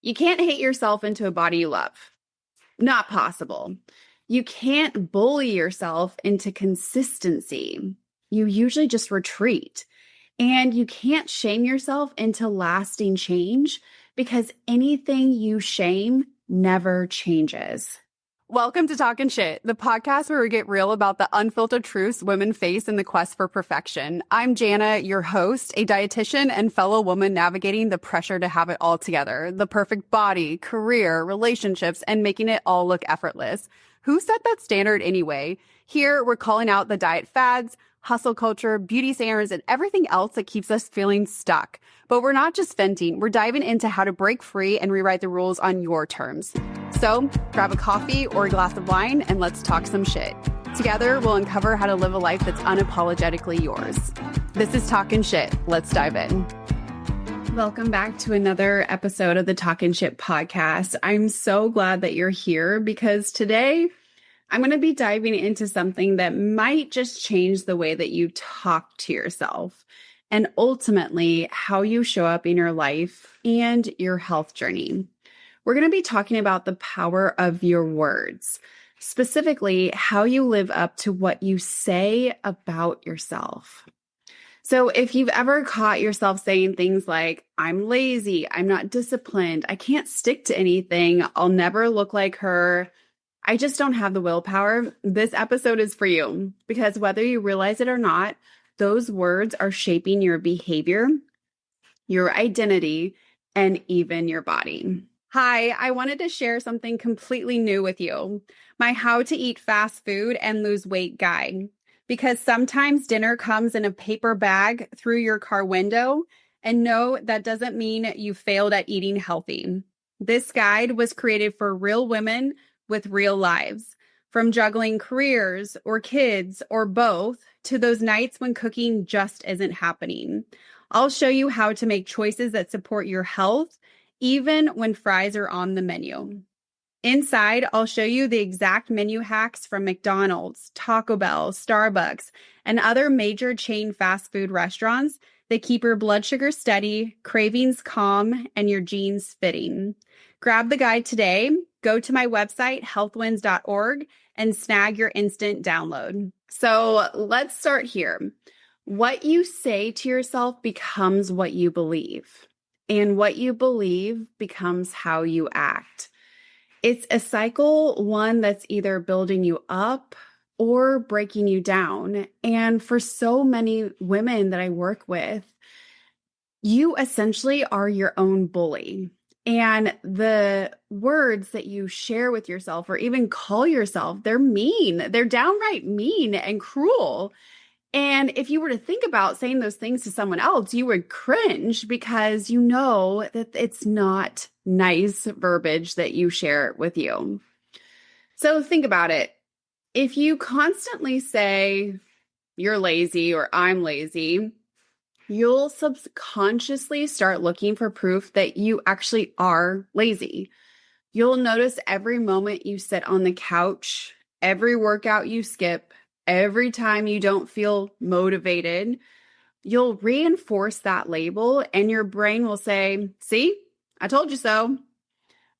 You can't hate yourself into a body you love. Not possible. You can't bully yourself into consistency. You usually just retreat. And you can't shame yourself into lasting change because anything you shame never changes. Welcome to Talkin Sh, the podcast where we get real about the unfiltered truths women face in the quest for perfection. I'm Jana, your host, a dietitian and fellow woman navigating the pressure to have it all together, the perfect body, career, relationships, and making it all look effortless. Who set that standard anyway? Here, we're calling out the diet fads, hustle culture, beauty standards, and everything else that keeps us feeling stuck. But we're not just venting, we're diving into how to break free and rewrite the rules on your terms. So grab a coffee or a glass of wine and let's talk some shit. Together, we'll uncover how to live a life that's unapologetically yours. This is Talkin Sh. Let's dive in. Welcome back to another episode of the Talkin Sh podcast. I'm so glad that you're here because today I'm going to be diving into something that might just change the way that you talk to yourself and ultimately how you show up in your life and your health journey. We're going to be talking about the power of your words, specifically how you live up to what you say about yourself. So if you've ever caught yourself saying things like, I'm lazy, I'm not disciplined, I can't stick to anything, I'll never look like her, I just don't have the willpower, this episode is for you because whether you realize it or not, those words are shaping your behavior, your identity, and even your body. Hi, I wanted to share something completely new with you, my how to eat fast food and lose weight guide. Because sometimes dinner comes in a paper bag through your car window, and no, that doesn't mean you failed at eating healthy. This guide was created for real women with real lives, from juggling careers or kids or both to those nights when cooking just isn't happening. I'll show you how to make choices that support your health, even when fries are on the menu. Inside, I'll show you the exact menu hacks from McDonald's, Taco Bell, Starbucks, and other major chain fast food restaurants that keep your blood sugar steady, cravings calm, and your jeans fitting. Grab the guide today, go to my website, healthwins.org, and snag your instant download. So let's start here. What you say to yourself becomes what you believe, and what you believe becomes how you act. It's a cycle, one that's either building you up or breaking you down. And for so many women that I work with, you essentially are your own bully. And the words that you share with yourself or even call yourself, they're mean. They're downright mean and cruel. And if you were to think about saying those things to someone else, you would cringe because you know that it's not nice verbiage that you share with you. So think about it. If you constantly say you're lazy or I'm lazy, you'll subconsciously start looking for proof that you actually are lazy. You'll notice every moment you sit on the couch, every workout you skip, every time you don't feel motivated, you'll reinforce that label and your brain will say, see, I told you so.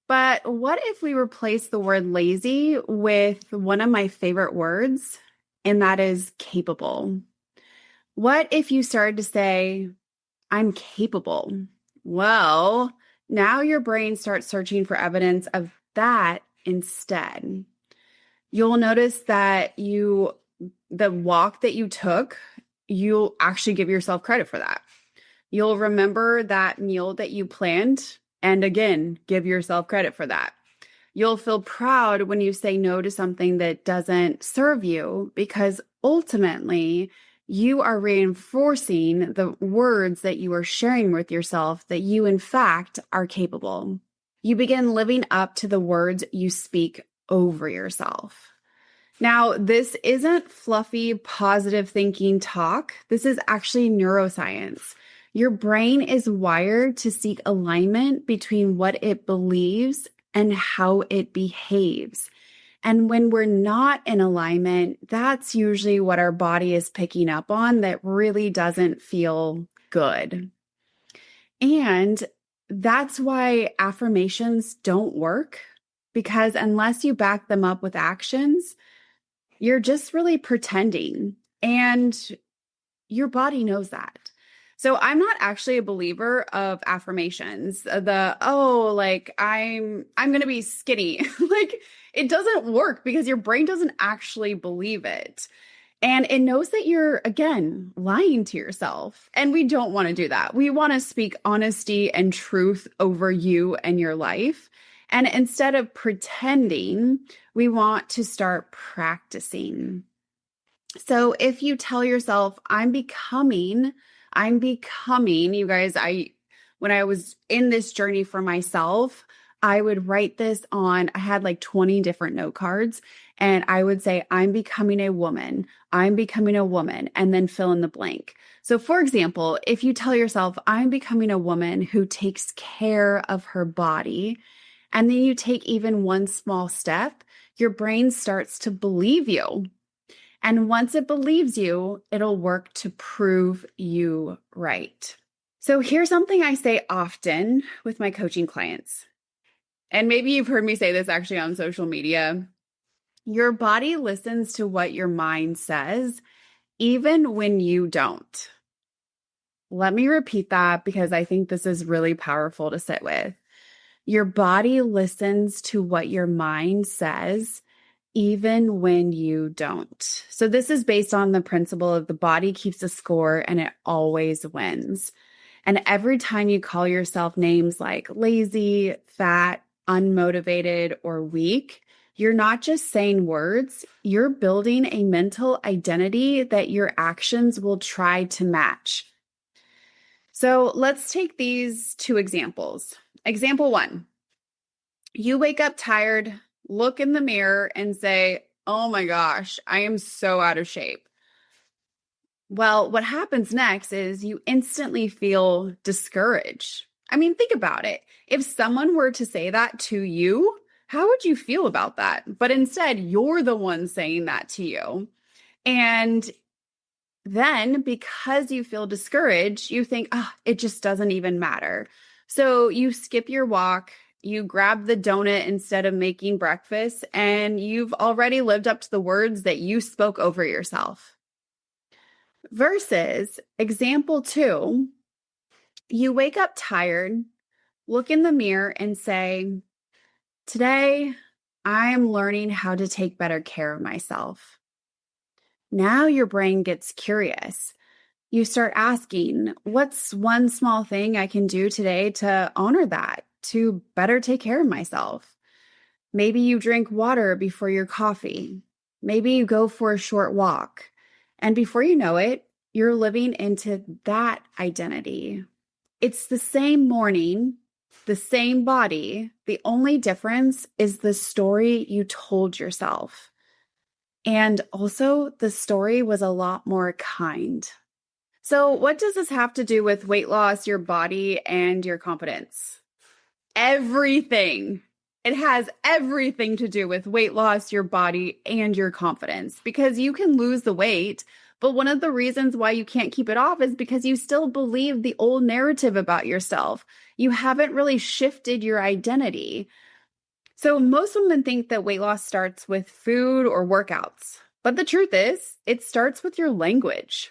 But what if we replace the word lazy with one of my favorite words, and that is capable? What if you started to say, I'm capable? Well, now your brain starts searching for evidence of that instead. You'll notice that the walk that you took, you'll actually give yourself credit for that. You'll remember that meal that you planned and again, give yourself credit for that. You'll feel proud when you say no to something that doesn't serve you because ultimately you are reinforcing the words that you are sharing with yourself that you in fact are capable. You begin living up to the words you speak over yourself. Now, this isn't fluffy, positive thinking talk. This is actually neuroscience. Your brain is wired to seek alignment between what it believes and how it behaves. And when we're not in alignment, that's usually what our body is picking up on that really doesn't feel good. And that's why affirmations don't work, because unless you back them up with actions, you're just really pretending. And your body knows that. So I'm not actually a believer of affirmations. Like I'm going to be skinny. Like it doesn't work because your brain doesn't actually believe it. And it knows that you're, again, lying to yourself. And we don't want to do that. We want to speak honesty and truth over you and your life. And instead of pretending, we want to start practicing. So if you tell yourself, you guys, when I was in this journey for myself, I would write this on, I had like 20 different note cards, and I would say, I'm becoming a woman, and then fill in the blank. So for example, if you tell yourself, I'm becoming a woman who takes care of her body, and then you take even one small step, your brain starts to believe you. And once it believes you, it'll work to prove you right. So here's something I say often with my coaching clients. And maybe you've heard me say this actually on social media. Your body listens to what your mind says, even when you don't. Let me repeat that because I think this is really powerful to sit with. Your body listens to what your mind says, even when you don't. So this is based on the principle of the body keeps a score and it always wins. And every time you call yourself names like lazy, fat, unmotivated, or weak, you're not just saying words, you're building a mental identity that your actions will try to match. So let's take these two examples. Example 1, you wake up tired, look in the mirror and say, oh my gosh, I am so out of shape. Well, what happens next is you instantly feel discouraged. I mean, think about it. If someone were to say that to you, how would you feel about that? But instead, you're the one saying that to you. And then because you feel discouraged, you think, it just doesn't even matter. So you skip your walk, you grab the donut instead of making breakfast, and you've already lived up to the words that you spoke over yourself. Versus example 2, you wake up tired, look in the mirror and say, today I'm learning how to take better care of myself. Now your brain gets curious. You start asking, what's one small thing I can do today to honor that, to better take care of myself? Maybe you drink water before your coffee. Maybe you go for a short walk. And before you know it, you're living into that identity. It's the same morning, the same body. The only difference is the story you told yourself. And also, the story was a lot more kind. So, what does this have to do with weight loss, your body, and your confidence? Everything. It has everything to do with weight loss, your body, and your confidence, because you can lose the weight. But one of the reasons why you can't keep it off is because you still believe the old narrative about yourself. You haven't really shifted your identity. So most women think that weight loss starts with food or workouts. But the truth is, it starts with your language.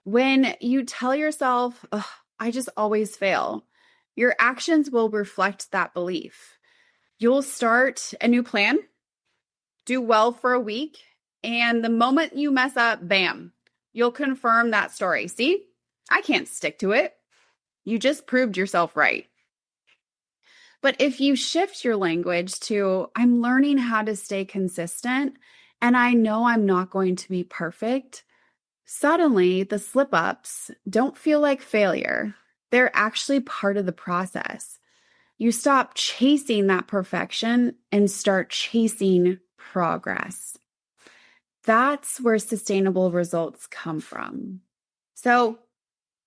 When you tell yourself, I just always fail, your actions will reflect that belief. You'll start a new plan, do well for a week, and the moment you mess up, bam, you'll confirm that story. See, I can't stick to it. You just proved yourself right. But if you shift your language to, I'm learning how to stay consistent, and I know I'm not going to be perfect, suddenly the slip-ups don't feel like failure. They're actually part of the process. You stop chasing that perfection and start chasing progress. That's where sustainable results come from. So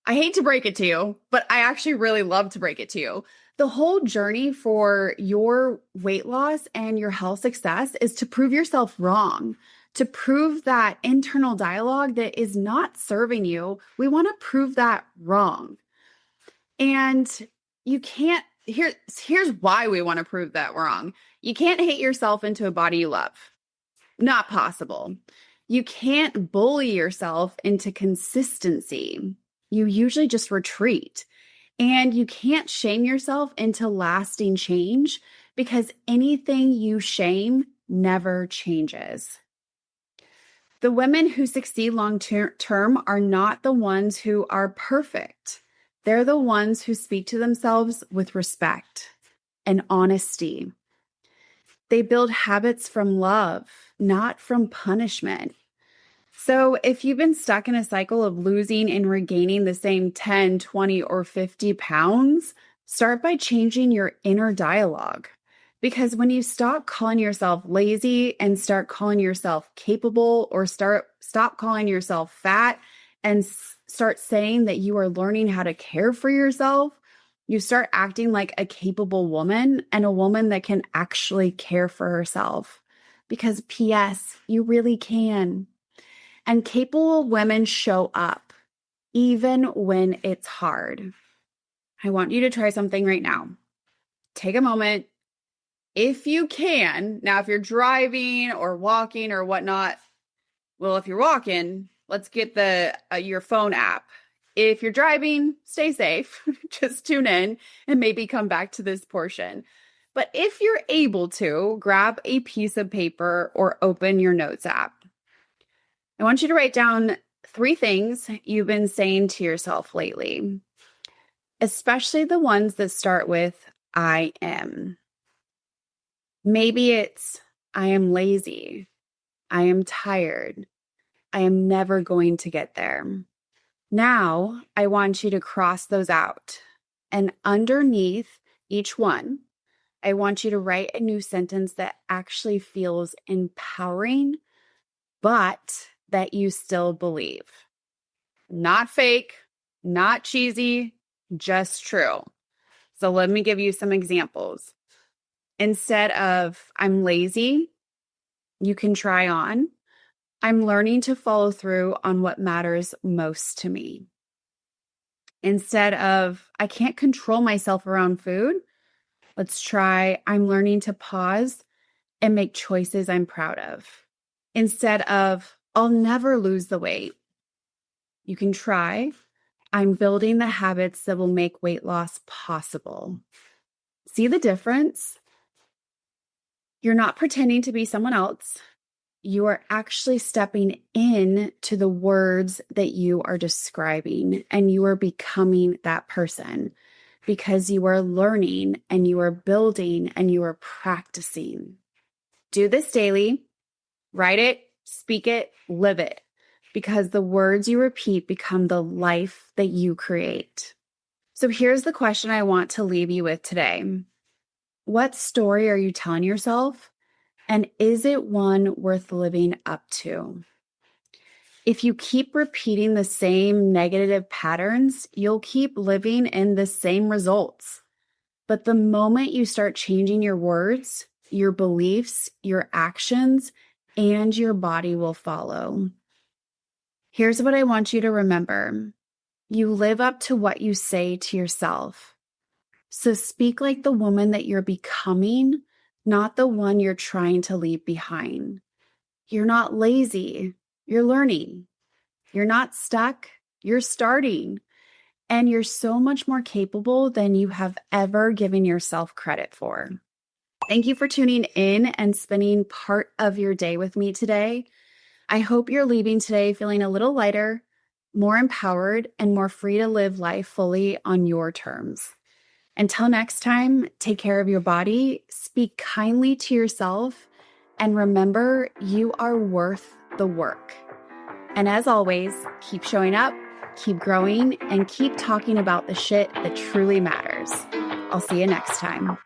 I hate to break it to you, but I actually really love to break it to you. The whole journey for your weight loss and your health success is to prove yourself wrong, to prove that internal dialogue that is not serving you. We want to prove that wrong. And You can't, here's why we want to prove that wrong. You can't hate yourself into a body you love. Not possible. You can't bully yourself into consistency. You usually just retreat. And you can't shame yourself into lasting change because anything you shame never changes. The women who succeed long term are not the ones who are perfect. They're the ones who speak to themselves with respect and honesty. They build habits from love, not from punishment. So if you've been stuck in a cycle of losing and regaining the same 10, 20, or 50 pounds, start by changing your inner dialogue. Because when you stop calling yourself lazy and start calling yourself capable, or stop calling yourself fat and start saying that you are learning how to care for yourself, you start acting like a capable woman and a woman that can actually care for herself. Because P.S., you really can. And capable women show up even when it's hard. I want you to try something right now. Take a moment. If you can, now if you're driving or walking or whatnot, well, if you're walking, let's get your phone app. If you're driving, stay safe. Just tune in and maybe come back to this portion. But if you're able to, grab a piece of paper or open your notes app. I want you to write down 3 things you've been saying to yourself lately, especially the ones that start with I am. Maybe it's I am lazy. I am tired. I am never going to get there. Now, I want you to cross those out. And underneath each one, I want you to write a new sentence that actually feels empowering, but that you still believe. Not fake, not cheesy, just true. So let me give you some examples. Instead of I'm lazy, you can try on I'm learning to follow through on what matters most to me. Instead of I can't control myself around food, let's try I'm learning to pause and make choices I'm proud of. Instead of I'll never lose the weight, you can try I'm building the habits that will make weight loss possible. See the difference? You're not pretending to be someone else. You are actually stepping in to the words that you are describing, and you are becoming that person because you are learning and you are building and you are practicing. Do this daily. Write it, speak it, live it, because the words you repeat become the life that you create. So here's the question I want to leave you with today. What story are you telling yourself? And is it one worth living up to? If you keep repeating the same negative patterns, you'll keep living in the same results. But the moment you start changing your words, your beliefs, your actions, and your body will follow. Here's what I want you to remember. You live up to what you say to yourself. So speak like the woman that you're becoming, not the one you're trying to leave behind. You're not lazy. You're learning. You're not stuck. You're starting. And you're so much more capable than you have ever given yourself credit for. Thank you for tuning in and spending part of your day with me today. I hope you're leaving today feeling a little lighter, more empowered, and more free to live life fully on your terms. Until next time, take care of your body, speak kindly to yourself, and remember you are worth the work. And as always, keep showing up, keep growing, and keep talking about the shit that truly matters. I'll see you next time.